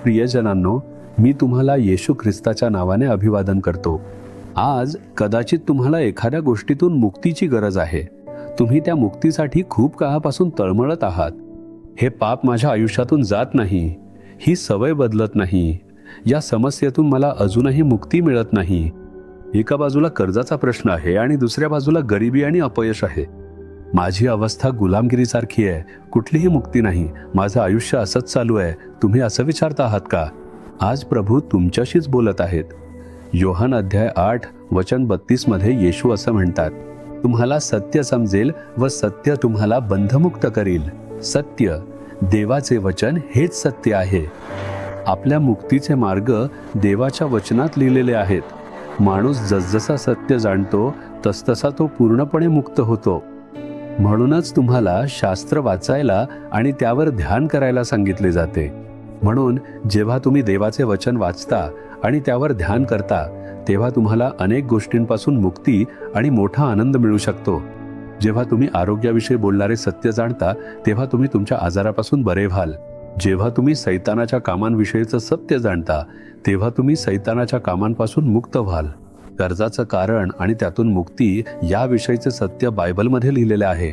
प्रियजनांनो, मी तुम्हाला येशू ख्रिस्ताच्या नावाने अभिवादन करतो. आज कदाचित तुम्हाला एखाद्या गोष्टीतून मुक्तीची गरज आहे. तुम्ही त्या मुक्तीसाठी खूप काळापासून तळमळत आहात. हे पाप माझ्या आयुष्यातून जात नाही, ही सवय बदलत नाही, या समस्येतून मला अजूनही मुक्ती मिळत नाही. एका बाजूला कर्जाचा प्रश्न आहे आणि दुसऱ्या बाजूला गरिबी आणि अपयश आहे. माझी अवस्था गुलामगिरीसारखी आहे, कुठलीही मुक्ती नाही, माझं आयुष्य असंच चालू आहे. तुम्ही असं विचारता आहात का? आज प्रभू तुमच्याशीच बोलत आहेत. योहान अध्याय 8 वचन 32 मध्ये येशू असं म्हणतात, तुम्हाला सत्य समजेल व सत्य तुम्हाला बंधमुक्त करील. सत्य, देवाचे वचन हेच सत्य आहे. आपल्या मुक्तीचे मार्ग देवाच्या वचनात लिहिलेले आहेत. माणूस जसजसा सत्य जाणतो तसतसा तो पूर्णपणे मुक्त होतो. म्हणूनच तुम्हाला शास्त्र वाचायला आणि त्यावर ध्यान करायला सांगितले जाते. म्हणून जेव्हा तुम्ही देवाचे वचन वाचता आणि त्यावर ध्यान करता तेव्हा तुम्हाला अनेक गोष्टींपासून मुक्ती आणि मोठा आनंद मिळू शकतो. जेव्हा तुम्ही आरोग्याविषयी बोलणारे सत्य जाणता तेव्हा तुम्ही तुमच्या आजारापासून बरे व्हाल. जेव्हा तुम्ही सैतानाच्या कामांविषयीचं सत्य जाणता तेव्हा तुम्ही सैतानाच्या कामांपासून मुक्त व्हाल. कर्जाचं कारण आणि त्यातून मुक्ती याविषयीचे सत्य बायबलमध्ये लिहिलेले आहे.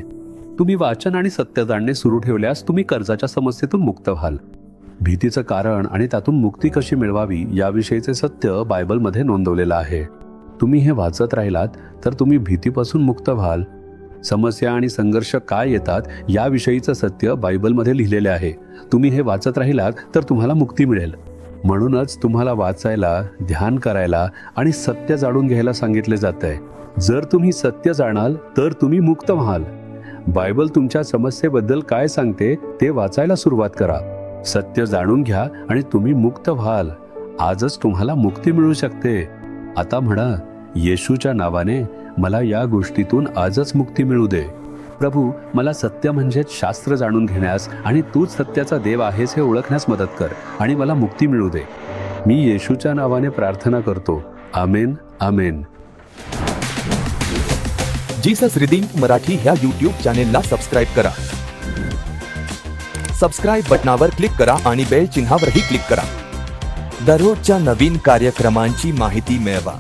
तुम्ही वाचन आणि सत्य जाणणे सुरू ठेवल्यास तुम्ही कर्जाच्या समस्येतून मुक्त व्हाल. भीतीचं कारण आणि त्यातून मुक्ती कशी मिळवावी याविषयीचे सत्य बायबलमध्ये नोंदवलेलं आहे. तुम्ही हे वाचत राहिलात तर तुम्ही भीतीपासून मुक्त व्हाल. समस्या आणि संघर्ष काय येतात याविषयीचं सत्य बायबलमध्ये लिहिलेले आहे. तुम्ही हे वाचत राहिलात तर तुम्हाला मुक्ती मिळेल. म्हणूनच तुम्हाला वाचायला, ध्यान करायला आणि सत्य जाणून घ्यायला सांगितले जातंय. जर तुम्ही सत्य जाणाल तर तुम्ही मुक्त व्हाल. बायबल तुमच्या समस्येबद्दल काय सांगते ते वाचायला सुरुवात करा. सत्य जाणून घ्या आणि तुम्ही मुक्त व्हाल. आजच तुम्हाला मुक्ती मिळू शकते. आता म्हणा, येशूच्या नावाने मला या गोष्टीतून आजच मुक्ती मिळू दे. प्रभू, मला सत्य म्हणजेच शास्त्र जाणून घेण्यास आणि तूच सत्याचा देव आहेस हे ओळखण्यास मदत कर आणि मला मुक्ती मिळू दे. मी येशूच्या नावाने प्रार्थना करतो. आमेन, आमेन. जीसस रिडीम्ड मराठी ह्या YouTube चॅनेलला सबस्क्राईब करा. सबस्क्राईब बटनावर क्लिक करा आणि बेल चिन्हावरही क्लिक करा. दररोजच्या नवीन कार्यक्रमांची माहिती मिळवा.